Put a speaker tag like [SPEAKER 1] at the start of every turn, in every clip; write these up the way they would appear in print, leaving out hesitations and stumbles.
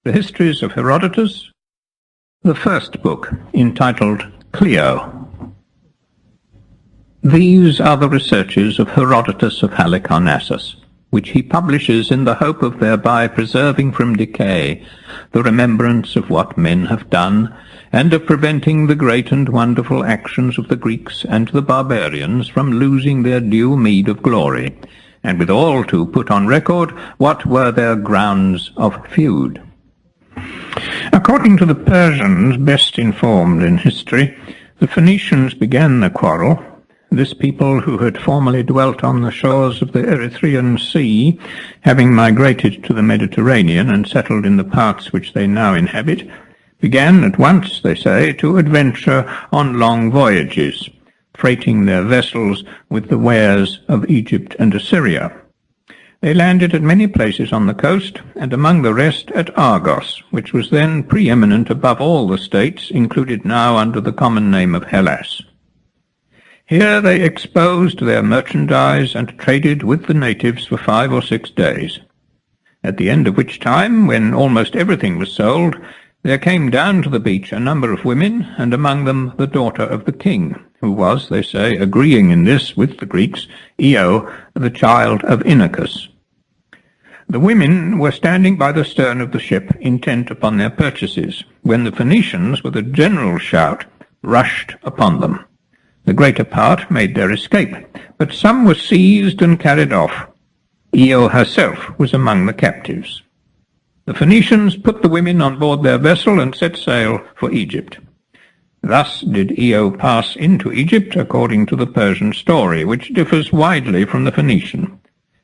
[SPEAKER 1] The Histories of Herodotus, the first book, entitled Cleo. These are the researches of Herodotus of Halicarnassus, which he publishes in the hope of thereby preserving from decay the remembrance of what men have done, and of preventing the great and wonderful actions of the Greeks and the barbarians from losing their due meed of glory, and withal to put on record what were their grounds of feud. According to the Persians best informed in history, the Phoenicians began the quarrel. This people, who had formerly dwelt on the shores of the Erythraean Sea, having migrated to the Mediterranean and settled in the parts which they now inhabit, began at once, they say, to adventure on long voyages, freighting their vessels with the wares of Egypt and Assyria. They landed at many places on the coast, and among the rest at Argos, which was then preeminent above all the states included now under the common name of Hellas. Here they exposed their merchandise and traded with the natives for 5 or 6 days, at the end of which time, when almost everything was sold, there came down to the beach a number of women, and among them the daughter of the king, who was, they say, agreeing in this with the Greeks, Io, the child of Inachus. The women were standing by the stern of the ship, intent upon their purchases, when the Phoenicians, with a general shout, rushed upon them. The greater part made their escape, but some were seized and carried off. Io herself was among the captives. The Phoenicians put the women on board their vessel and set sail for Egypt. Thus did Io pass into Egypt, according to the Persian story, which differs widely from the Phoenician,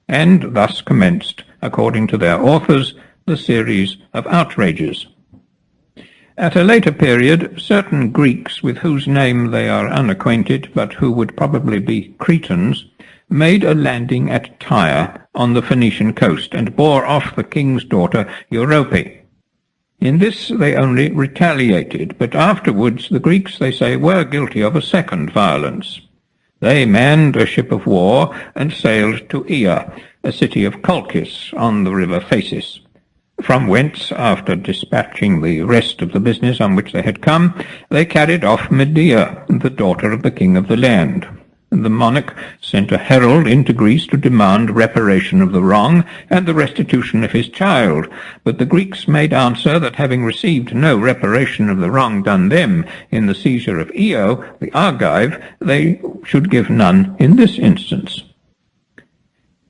[SPEAKER 1] and thus commenced, according to their authors, the series of outrages. At a later period, certain Greeks, with whose name they are unacquainted, but who would probably be Cretans, made a landing at Tyre on the Phoenician coast, and bore off the king's daughter Europe. In this they only retaliated, but afterwards the Greeks, they say, were guilty of a second violence. They manned a ship of war and sailed to Aea, a city of Colchis on the river Phasis, from whence, after dispatching the rest of the business on which they had come, they carried off Medea, the daughter of the king of the land. The monarch sent a herald into Greece to demand reparation of the wrong and the restitution of his child, but the Greeks made answer that having received no reparation of the wrong done them in the seizure of Io, the Argive, they should give none in this instance.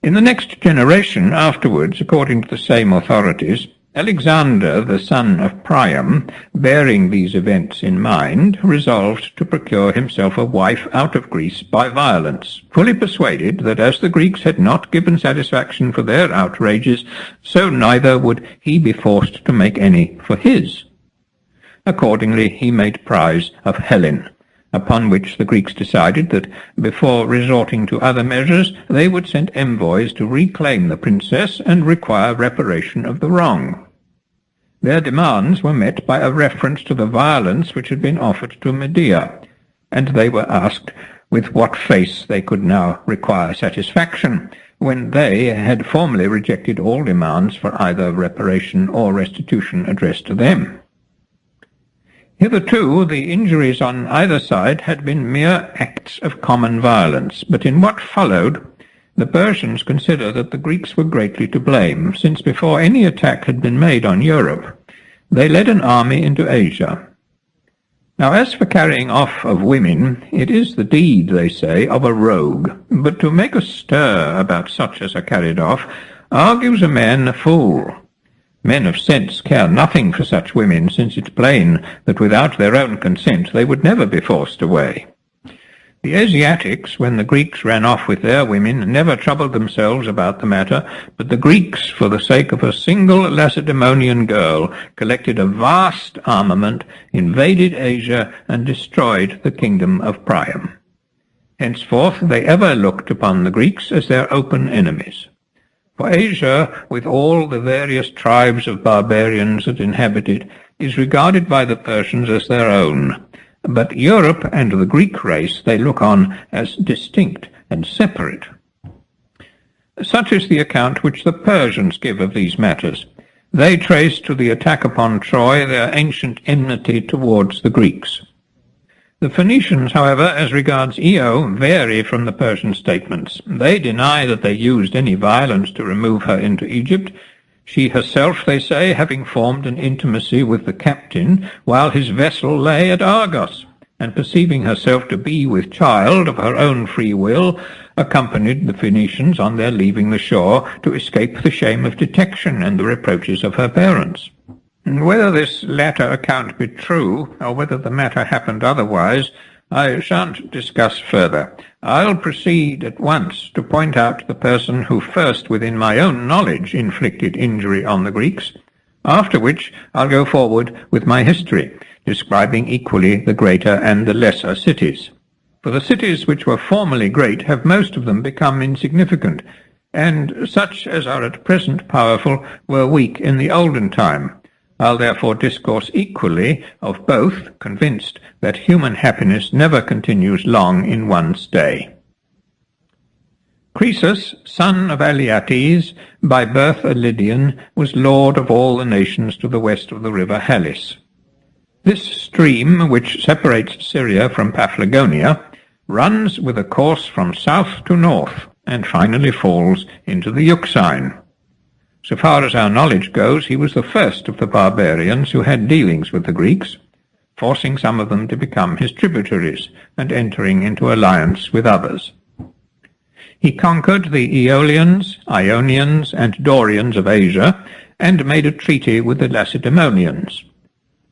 [SPEAKER 1] In the next generation afterwards, according to the same authorities, Alexander, the son of Priam, bearing these events in mind, resolved to procure himself a wife out of Greece by violence, fully persuaded that as the Greeks had not given satisfaction for their outrages, so neither would he be forced to make any for his. Accordingly he made prize of Helen, upon which the Greeks decided that, before resorting to other measures, they would send envoys to reclaim the princess and require reparation of the wrong. Their demands were met by a reference to the violence which had been offered to Medea, and they were asked with what face they could now require satisfaction, when they had formerly rejected all demands for either reparation or restitution addressed to them. Hitherto the injuries on either side had been mere acts of common violence, but in what followed the Persians consider that the Greeks were greatly to blame, since before any attack had been made on Europe, they led an army into Asia. Now as for carrying off of women, it is the deed, they say, of a rogue, but to make a stir about such as are carried off argues a man a fool. Men of sense care nothing for such women, since it's plain that without their own consent they would never be forced away. The Asiatics, when the Greeks ran off with their women, never troubled themselves about the matter, but the Greeks, for the sake of a single Lacedaemonian girl, collected a vast armament, invaded Asia, and destroyed the kingdom of Priam. Henceforth they ever looked upon the Greeks as their open enemies. For Asia, with all the various tribes of barbarians that inhabit it, is regarded by the Persians as their own, but Europe and the Greek race they look on as distinct and separate. Such is the account which the Persians give of these matters. They trace to the attack upon Troy their ancient enmity towards the Greeks. The Phoenicians, however, as regards Io, vary from the Persian statements. They deny that they used any violence to remove her into Egypt, she herself, they say, having formed an intimacy with the captain while his vessel lay at Argos, and perceiving herself to be with child of her own free will, accompanied the Phoenicians on their leaving the shore to escape the shame of detection and the reproaches of her parents. Whether this latter account be true, or whether the matter happened otherwise, I shan't discuss further. I'll proceed at once to point out the person who first, within my own knowledge, inflicted injury on the Greeks, after which I'll go forward with my history, describing equally the greater and the lesser cities. For the cities which were formerly great have most of them become insignificant, and such as are at present powerful were weak in the olden time. I'll therefore discourse equally of both, convinced that human happiness never continues long in one stay. Croesus, son of Alyattes, by birth a Lydian, was lord of all the nations to the west of the river Halys. This stream, which separates Syria from Paphlagonia, runs with a course from south to north, and finally falls into the Euxine. So far as our knowledge goes, he was the first of the barbarians who had dealings with the Greeks, forcing some of them to become his tributaries, and entering into alliance with others. He conquered the Aeolians, Ionians, and Dorians of Asia, and made a treaty with the Lacedaemonians.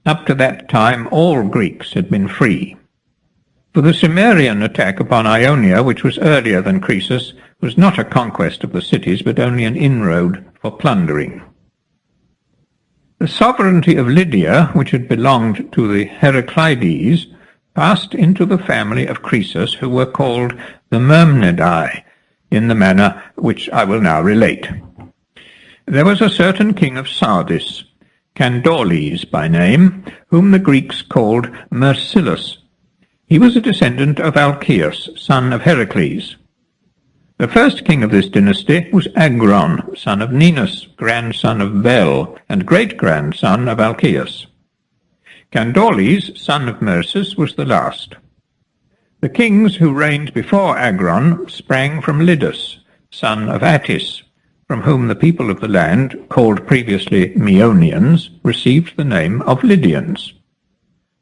[SPEAKER 1] Up to that time all Greeks had been free. For the Cimmerian attack upon Ionia, which was earlier than Croesus, was not a conquest of the cities, but only an inroad for plundering. The sovereignty of Lydia, which had belonged to the Heraclides, passed into the family of Croesus, who were called the Myrmnidae, in the manner which I will now relate. There was a certain king of Sardis, Kandalis by name, whom the Greeks called Mercillus. He was a descendant of Alcaeus, son of Heracles. The first king of this dynasty was Agron, son of Ninus, grandson of Bel, and great-grandson of Alcaeus. Kandalis, son of Mercus, was the last. The kings who reigned before Agron sprang from Lydus, son of Attis, from whom the people of the land, called previously Meonians, received the name of Lydians.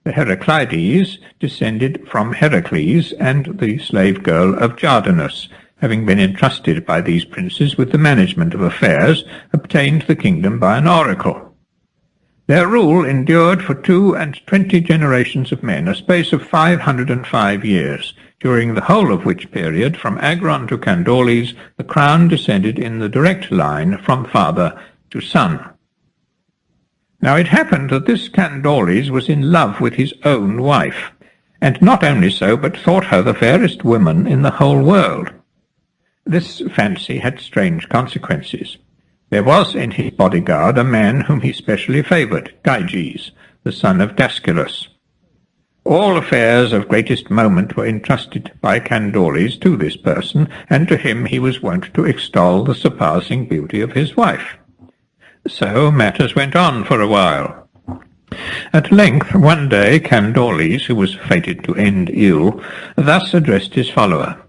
[SPEAKER 1] The Heraclides descended from Heracles and the slave girl of Jardanus, having been entrusted by these princes with the management of affairs, obtained the kingdom by an oracle. Their rule endured for 22 generations of men, a space of 505 years, during the whole of which period, from Agron to Kandalis, the crown descended in the direct line from father to son. Now it happened that this Kandalis was in love with his own wife, and not only so, but thought her the fairest woman in the whole world. This fancy had strange consequences. There was in his bodyguard a man whom he specially favoured, Gyges, the son of Dascylus. All affairs of greatest moment were entrusted by Kandalis to this person, and to him he was wont to extol the surpassing beauty of his wife. So matters went on for a while. At length, one day, Kandalis, who was fated to end ill, thus addressed his follower.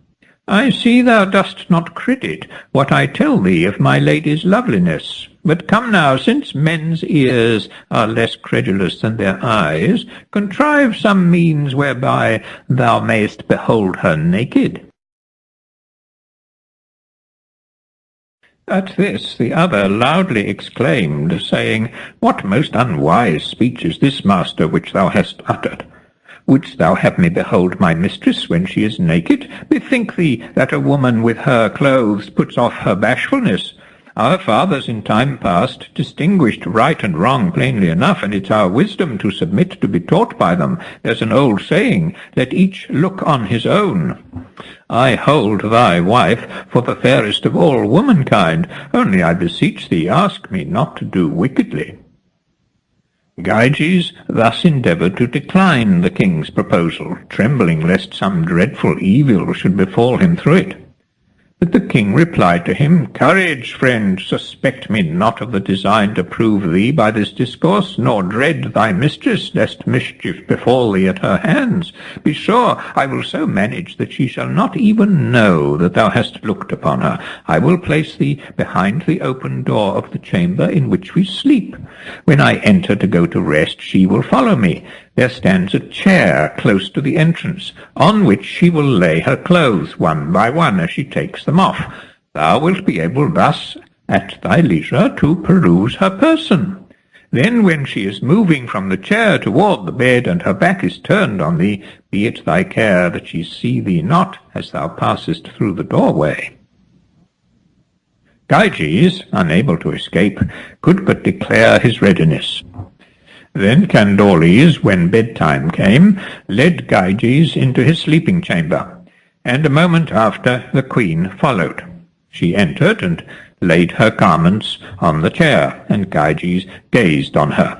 [SPEAKER 1] I see thou dost not credit what I tell thee of my lady's loveliness. But come now, since men's ears are less credulous than their eyes, contrive some means whereby thou mayst behold her naked. At this the other loudly exclaimed, saying, What most unwise speech is this, master, which thou hast uttered? Wouldst thou have me behold my mistress when she is naked? Bethink thee that a woman with her clothes puts off her bashfulness. Our fathers in time past distinguished right and wrong plainly enough, and it's our wisdom to submit to be taught by them. There's an old saying, let each look on his own. I hold thy wife for the fairest of all womankind, only I beseech thee ask me not to do wickedly. Gyges thus endeavoured to decline the king's proposal, trembling lest some dreadful evil should befall him through it. But the king replied to him, "Courage, friend, suspect me not of the design to prove thee by this discourse, nor dread thy mistress, lest mischief befall thee at her hands. Be sure I will so manage that she shall not even know that thou hast looked upon her. I will place thee behind the open door of the chamber in which we sleep. When I enter to go to rest, she will follow me. There stands a chair close to the entrance, on which she will lay her clothes one by one as she takes them off. Thou wilt be able thus, at thy leisure, to peruse her person. Then when she is moving from the chair toward the bed, and her back is turned on thee, be it thy care that she see thee not as thou passest through the doorway." Gyges, unable to escape, could but declare his readiness. Then Kandalis, when bedtime came, led Gyges into his sleeping chamber, and a moment after the queen followed. She entered and laid her garments on the chair, and Gyges gazed on her.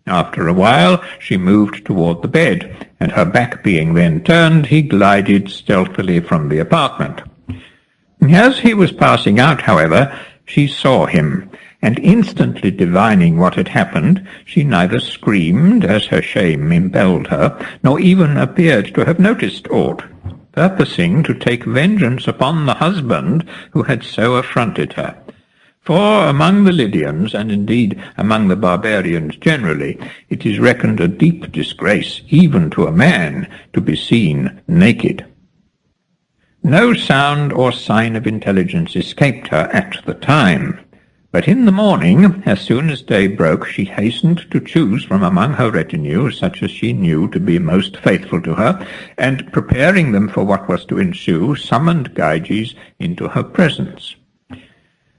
[SPEAKER 1] After a while she moved toward the bed, and her back being then turned, he glided stealthily from the apartment. As he was passing out, however, she saw him, and instantly divining what had happened, she neither screamed, as her shame impelled her, nor even appeared to have noticed aught, purposing to take vengeance upon the husband who had so affronted her. For among the Lydians, and indeed among the barbarians generally, it is reckoned a deep disgrace, even to a man, to be seen naked. No sound or sign of intelligence escaped her at the time. But in the morning, as soon as day broke, she hastened to choose from among her retinue such as she knew to be most faithful to her, and, preparing them for what was to ensue, summoned Gyges into her presence.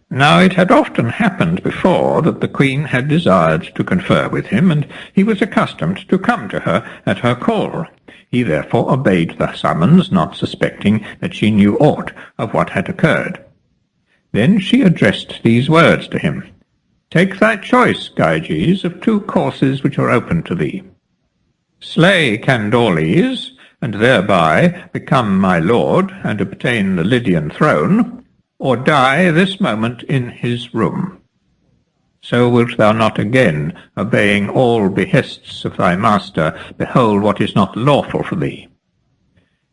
[SPEAKER 1] Now it had often happened before that the queen had desired to confer with him, and he was accustomed to come to her at her call. He therefore obeyed the summons, not suspecting that she knew aught of what had occurred. Then she addressed these words to him: "Take thy choice, Gyges, of two courses which are open to thee. Slay Kandalis, and thereby become my lord, and obtain the Lydian throne, or die this moment in his room. So wilt thou not again, obeying all behests of thy master, behold what is not lawful for thee.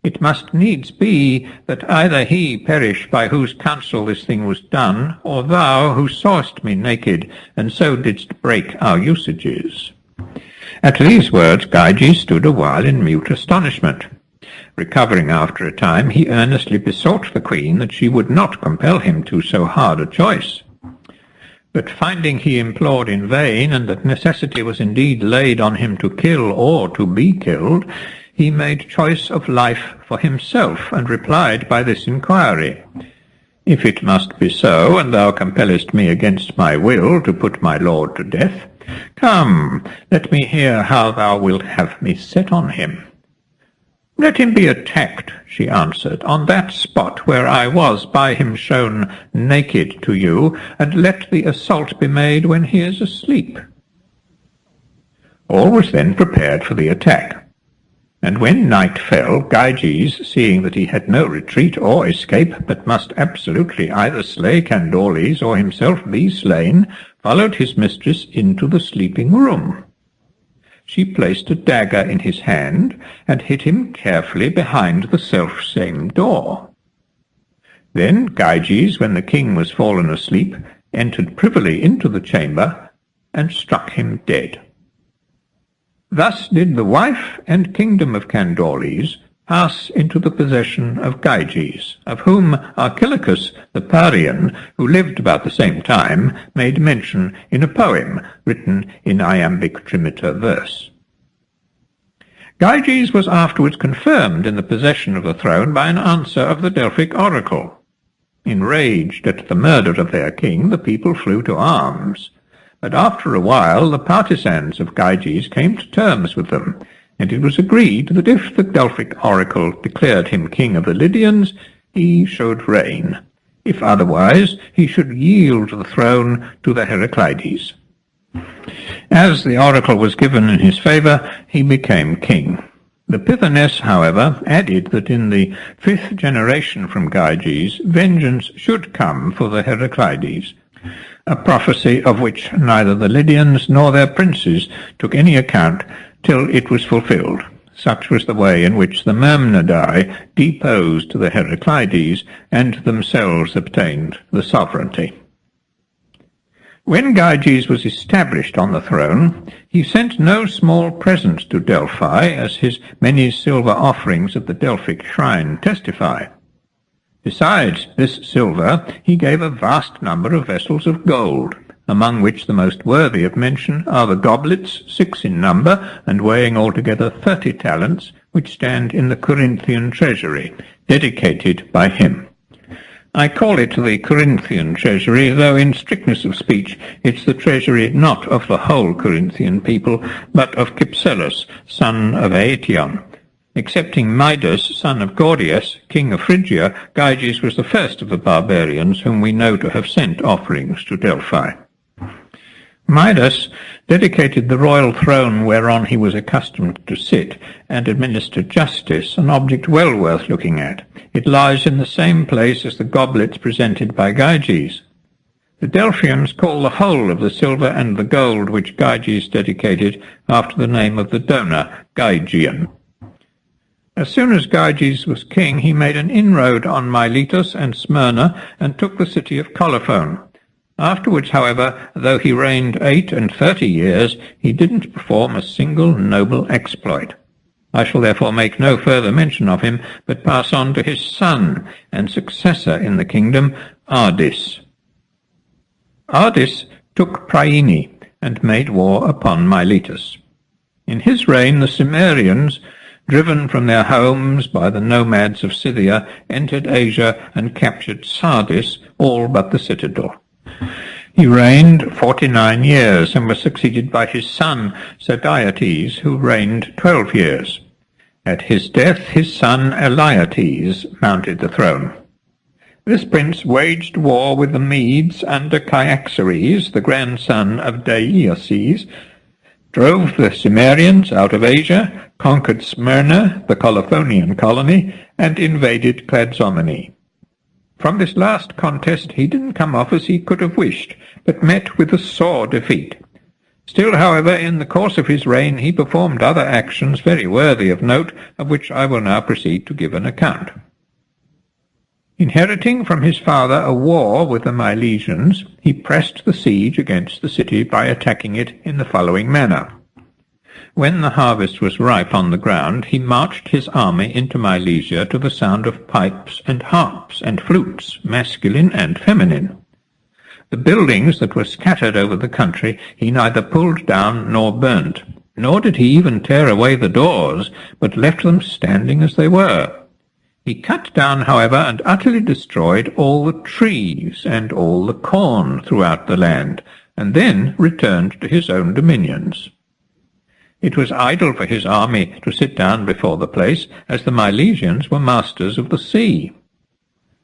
[SPEAKER 1] It must needs be that either he perish by whose counsel this thing was done, or thou who sawest me naked, and so didst break our usages." At these words Gyges stood a while in mute astonishment. Recovering after a time, he earnestly besought the queen that she would not compel him to so hard a choice. But finding he implored in vain, and that necessity was indeed laid on him to kill or to be killed, he made choice of life for himself, and replied by this inquiry: "If it must be so, and thou compellest me against my will to put my lord to death, come, let me hear how thou wilt have me set on him." "Let him be attacked," she answered, "on that spot where I was by him shown naked to you, and let the assault be made when he is asleep." All was then prepared for the attack. And when night fell, Gyges, seeing that he had no retreat or escape, but must absolutely either slay Kandalis or himself be slain, followed his mistress into the sleeping room. She placed a dagger in his hand, and hid him carefully behind the self-same door. Then Gyges, when the king was fallen asleep, entered privily into the chamber, and struck him dead. Thus did the wife and kingdom of Kandalis pass into the possession of Gyges, of whom Archilochus the Parian, who lived about the same time, made mention in a poem written in iambic trimeter verse. Gyges was afterwards confirmed in the possession of the throne by an answer of the Delphic oracle. Enraged at the murder of their king, the people flew to arms. But after a while the partisans of Gyges came to terms with them, and it was agreed that if the Delphic oracle declared him king of the Lydians, he should reign. If otherwise, he should yield the throne to the Heraclides. As the oracle was given in his favour, he became king. The Pythoness, however, added that in the 5th generation from Gyges, vengeance should come for the Heraclides, a prophecy of which neither the Lydians nor their princes took any account till it was fulfilled. Such was the way in which the Myrmidai deposed the Heraclides and themselves obtained the sovereignty. When Gyges was established on the throne, he sent no small presents to Delphi, as his many silver offerings at the Delphic shrine testify. Besides this silver, he gave a vast number of vessels of gold, among which the most worthy of mention are the goblets, 6 in number, and weighing altogether 30 talents, which stand in the Corinthian treasury, dedicated by him. I call it the Corinthian treasury, though in strictness of speech it's the treasury not of the whole Corinthian people, but of Cypselus, son of Aetion. Excepting Midas, son of Gordius, king of Phrygia, Gyges was the first of the barbarians whom we know to have sent offerings to Delphi. Midas dedicated the royal throne whereon he was accustomed to sit, and administered justice, an object well worth looking at. It lies in the same place as the goblets presented by Gyges. The Delphians call the whole of the silver and the gold which Gyges dedicated after the name of the donor, Gygian. As soon as Gyges was king, he made an inroad on Miletus and Smyrna, and took the city of Colophon. Afterwards, however, though he reigned 38 years, he didn't perform a single noble exploit. I shall therefore make no further mention of him, but pass on to his son and successor in the kingdom, Ardys. Ardys took Priene, and made war upon Miletus. In his reign the Cimmerians, driven from their homes by the nomads of Scythia, entered Asia and captured Sardis, all but the citadel. He reigned 49 years, and was succeeded by his son Sadiates, who reigned 12 years. At his death his son Elaetes mounted the throne. This prince waged war with the Medes under Cyaxares, the grandson of Deioces, drove the Cimmerians out of Asia, conquered Smyrna, the Colophonian colony, and invaded Clazomene. From this last contest he didn't come off as he could have wished, but met with a sore defeat. Still, however, in the course of his reign he performed other actions very worthy of note, of which I will now proceed to give an account. Inheriting from his father a war with the Milesians, he pressed the siege against the city by attacking it in the following manner. When the harvest was ripe on the ground, he marched his army into Milesia to the sound of pipes and harps and flutes, masculine and feminine. The buildings that were scattered over the country he neither pulled down nor burnt, nor did he even tear away the doors, but left them standing as they were. He cut down, however, and utterly destroyed all the trees and all the corn throughout the land, and then returned to his own dominions. It was idle for his army to sit down before the place, as the Milesians were masters of the sea.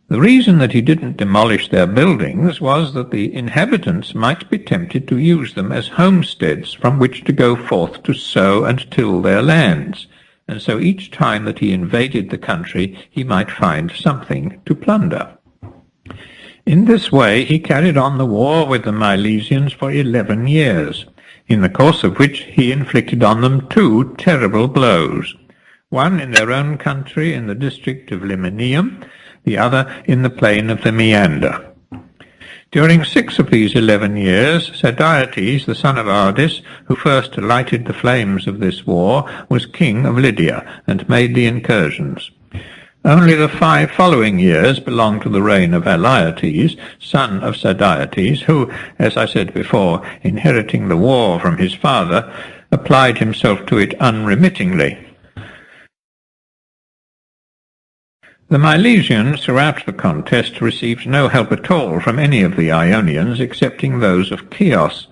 [SPEAKER 1] The reason that he didn't demolish their buildings was that the inhabitants might be tempted to use them as homesteads from which to go forth to sow and till their lands, and so each time that he invaded the country he might find something to plunder. In this way he carried on the war with the Milesians for 11 years, in the course of which he inflicted on them 2 terrible blows, one in their own country in the district of Limonium, the other in the plain of the Meander. During 6 of these 11 years, Sadiates, the son of Ardys, who first lighted the flames of this war, was king of Lydia, and made the incursions. Only the 5 following years belong to the reign of Elaetes, son of Sadiates, who, as I said before, inheriting the war from his father, applied himself to it unremittingly. The Milesians throughout the contest received no help at all from any of the Ionians excepting those of Chios,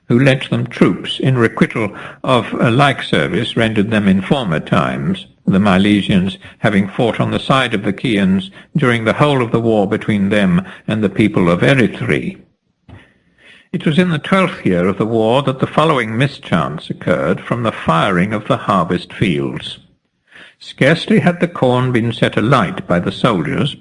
[SPEAKER 1] who lent them troops in requital of a like service rendered them in former times, the Milesians having fought on the side of the Chians during the whole of the war between them and the people of Erythrae. It was in the 12th year of the war that the following mischance occurred from the firing of the harvest fields. Scarcely had the corn been set alight by the soldiers,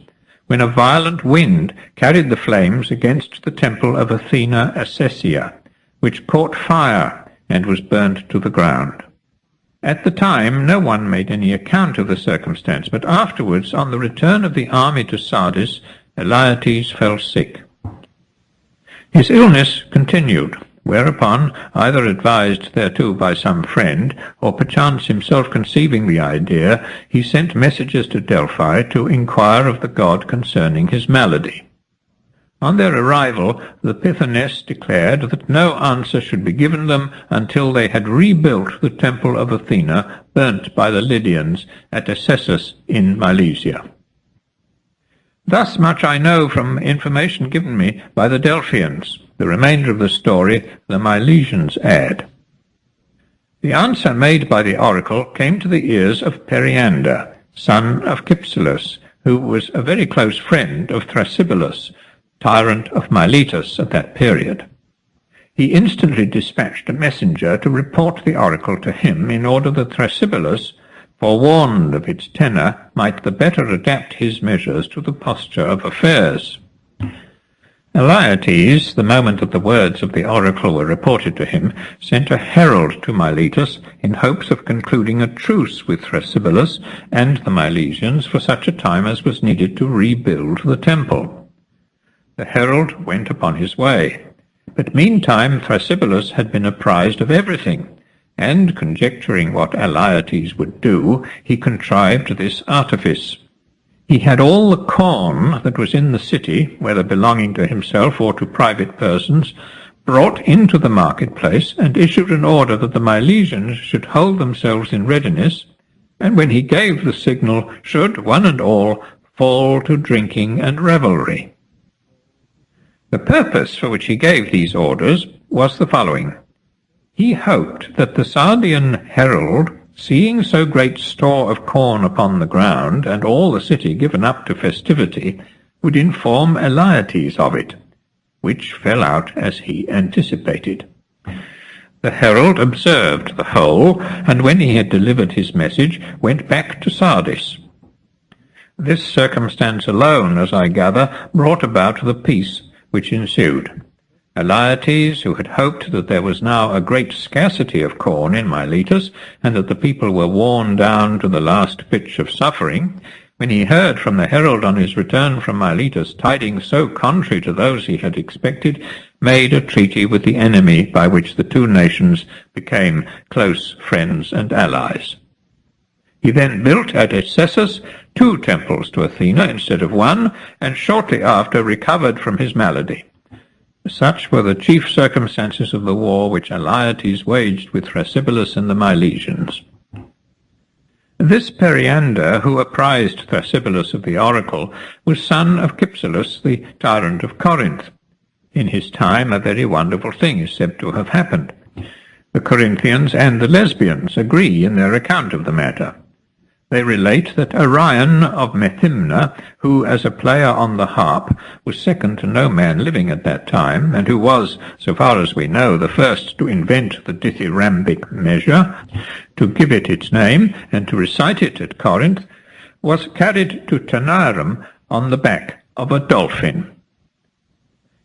[SPEAKER 1] when a violent wind carried the flames against the temple of Athena Acessia, which caught fire and was burnt to the ground. At the time no one made any account of the circumstance, but afterwards, on the return of the army to Sardis, Elaetes fell sick. His illness continued, whereupon, either advised thereto by some friend, or perchance himself conceiving the idea, he sent messengers to Delphi to inquire of the god concerning his malady. On their arrival, the Pythoness declared that no answer should be given them until they had rebuilt the temple of Athena, burnt by the Lydians at Acessus in Milesia. Thus much I know from information given me by the Delphians. The remainder of the story the Milesians add. The answer made by the oracle came to the ears of Periander, son of Cypselus, who was a very close friend of Thrasybulus, tyrant of Miletus at that period. He instantly dispatched a messenger to report the oracle to him, in order that Thrasybulus, forewarned of its tenor, might the better adapt his measures to the posture of affairs. Elaetes, the moment that the words of the oracle were reported to him, sent a herald to Miletus in hopes of concluding a truce with Thrasybulus and the Milesians for such a time as was needed to rebuild the temple. The herald went upon his way, but meantime Thrasybulus had been apprised of everything, and, conjecturing what Elaetes would do, he contrived this artifice. He had all the corn that was in the city, whether belonging to himself or to private persons, brought into the marketplace, and issued an order that the Milesians should hold themselves in readiness, and when he gave the signal, should, one and all, fall to drinking and revelry. The purpose for which he gave these orders was the following. He hoped that the Sardian herald, seeing so great store of corn upon the ground, and all the city given up to festivity, would inform Elaetes of it, which fell out as he anticipated. The herald observed the whole, and when he had delivered his message, went back to Sardis. This circumstance alone, as I gather, brought about the peace which ensued. Elaetes, who had hoped that there was now a great scarcity of corn in Miletus, and that the people were worn down to the last pitch of suffering, when he heard from the herald on his return from Miletus tidings so contrary to those he had expected, made a treaty with the enemy by which the two nations became close friends and allies. He then built at Acessus 2 temples to Athena instead of 1, and shortly after recovered from his malady. Such were the chief circumstances of the war which Elaetes waged with Thrasybulus and the Milesians. This Periander, who apprised Thrasybulus of the oracle, was son of Cypselus, the tyrant of Corinth. In his time a very wonderful thing is said to have happened. The Corinthians and the Lesbians agree in their account of the matter. They relate that Orion of Methymna, who as a player on the harp was second to no man living at that time, and who was, so far as we know, the first to invent the dithyrambic measure, to give it its name, and to recite it at Corinth, was carried to Taenarus on the back of a dolphin.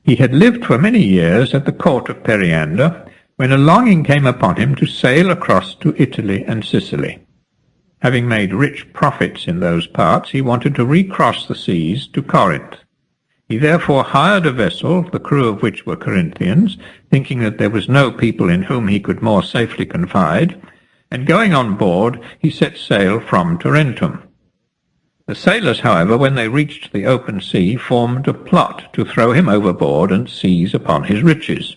[SPEAKER 1] He had lived for many years at the court of Periander, when a longing came upon him to sail across to Italy and Sicily. Having made rich profits in those parts, he wanted to recross the seas to Corinth. He therefore hired a vessel, the crew of which were Corinthians, thinking that there was no people in whom he could more safely confide, and going on board, he set sail from Tarentum. The sailors, however, when they reached the open sea, formed a plot to throw him overboard and seize upon his riches.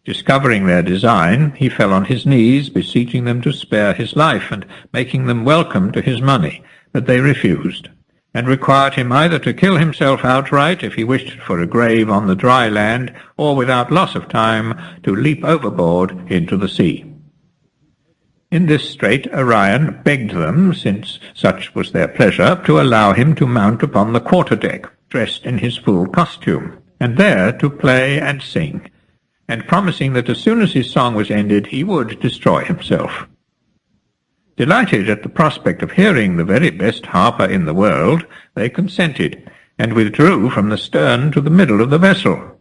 [SPEAKER 1] Discovering their design, he fell on his knees, beseeching them to spare his life, and making them welcome to his money, but they refused, and required him either to kill himself outright if he wished for a grave on the dry land, or without loss of time to leap overboard into the sea. In this strait Orion begged them, since such was their pleasure, to allow him to mount upon the quarter-deck, dressed in his full costume, and there to play and sing, and promising that as soon as his song was ended he would destroy himself. Delighted at the prospect of hearing the very best harper in the world, they consented, and withdrew from the stern to the middle of the vessel.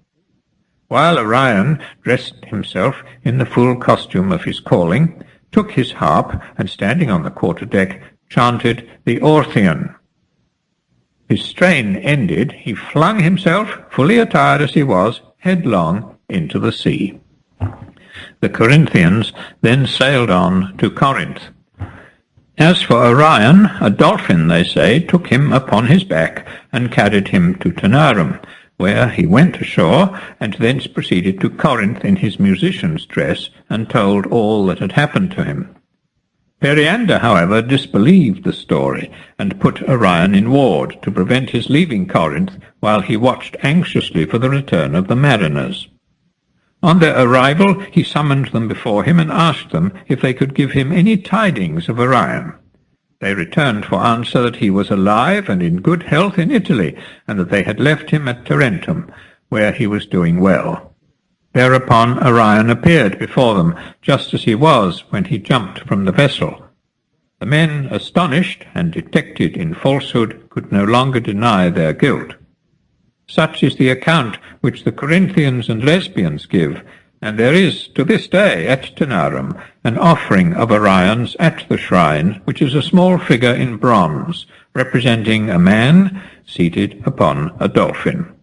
[SPEAKER 1] While Orion dressed himself in the full costume of his calling, took his harp, and standing on the quarter-deck, chanted the Orthyan. His strain ended, he flung himself, fully attired as he was, headlong into the sea. The Corinthians then sailed on to Corinth. As for Orion, a dolphin, they say, took him upon his back and carried him to Taenarum, where he went ashore, and thence proceeded to Corinth in his musician's dress, and told all that had happened to him. Periander, however, disbelieved the story, and put Orion in ward to prevent his leaving Corinth, while he watched anxiously for the return of the mariners. On their arrival, he summoned them before him and asked them if they could give him any tidings of Orion. They returned for answer that he was alive and in good health in Italy, and that they had left him at Tarentum, where he was doing well. Thereupon Orion appeared before them, just as he was when he jumped from the vessel. The men, astonished and detected in falsehood, could no longer deny their guilt. Such is the account which the Corinthians and Lesbians give, and there is to this day at Taenarum an offering of Orion's at the shrine, which is a small figure in bronze, representing a man seated upon a dolphin.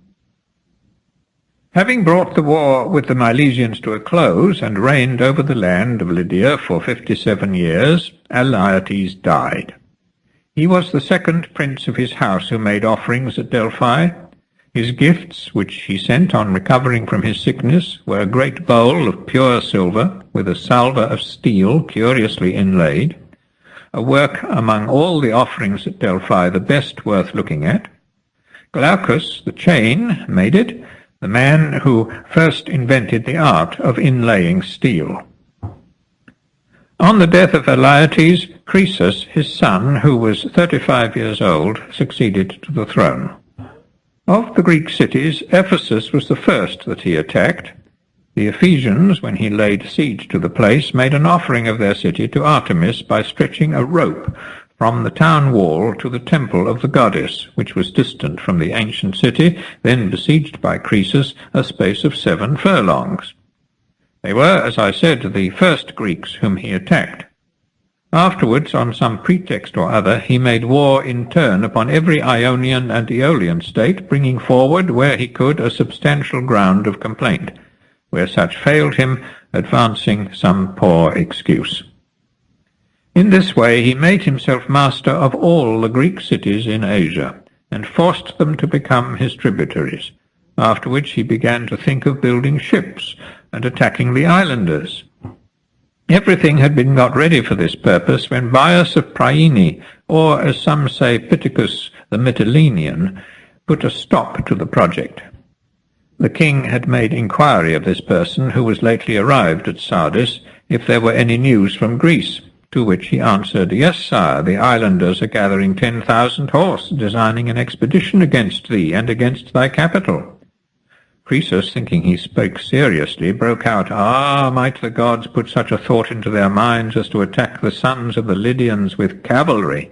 [SPEAKER 1] Having brought the war with the Milesians to a close, and reigned over the land of Lydia for 57 years, Atyos died. He was the second prince of his house who made offerings at Delphi. His gifts, which he sent on recovering from his sickness, were a great bowl of pure silver, with a salver of steel curiously inlaid, a work among all the offerings at Delphi the best worth looking at. Glaucus, the chain, made it, the man who first invented the art of inlaying steel. On the death of Atyos, Croesus, his son, who was 35 years old, succeeded to the throne. Of the Greek cities, Ephesus was the first that he attacked. The Ephesians, when he laid siege to the place, made an offering of their city to Artemis by stretching a rope from the town wall to the temple of the goddess, which was distant from the ancient city, then besieged by Croesus, a space of 7 furlongs. They were, as I said, the first Greeks whom he attacked. Afterwards, on some pretext or other, he made war in turn upon every Ionian and Aeolian state, bringing forward, where he could, a substantial ground of complaint. Where such failed him, advancing some poor excuse. In this way he made himself master of all the Greek cities in Asia, and forced them to become his tributaries, after which he began to think of building ships and attacking the islanders. Everything had been got ready for this purpose when Bias of Priene, or as some say Pittacus the Mytilenean, put a stop to the project. The king had made inquiry of this person, who was lately arrived at Sardis, if there were any news from Greece, to which he answered, "Yes, sire, the islanders are gathering 10,000 horse, designing an expedition against thee and against thy capital." Croesus, thinking he spoke seriously, broke out, "Ah, might the gods put such a thought into their minds as to attack the sons of the Lydians with cavalry?"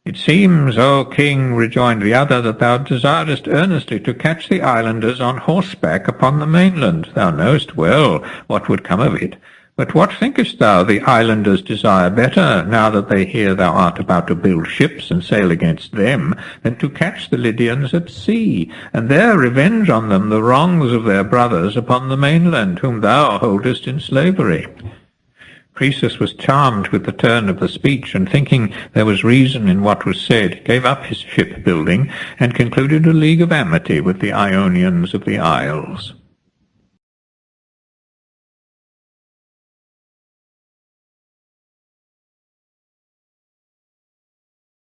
[SPEAKER 1] "It seems, O king," rejoined the other, "that thou desirest earnestly to catch the islanders on horseback upon the mainland. Thou knowest well what would come of it. But what thinkest thou the islanders desire better, now that they hear thou art about to build ships and sail against them, than to catch the Lydians at sea, and there revenge on them the wrongs of their brothers upon the mainland, whom thou holdest in slavery?" Croesus was charmed with the turn of the speech, and thinking there was reason in what was said, gave up his shipbuilding, and concluded a league of amity with the Ionians of the isles.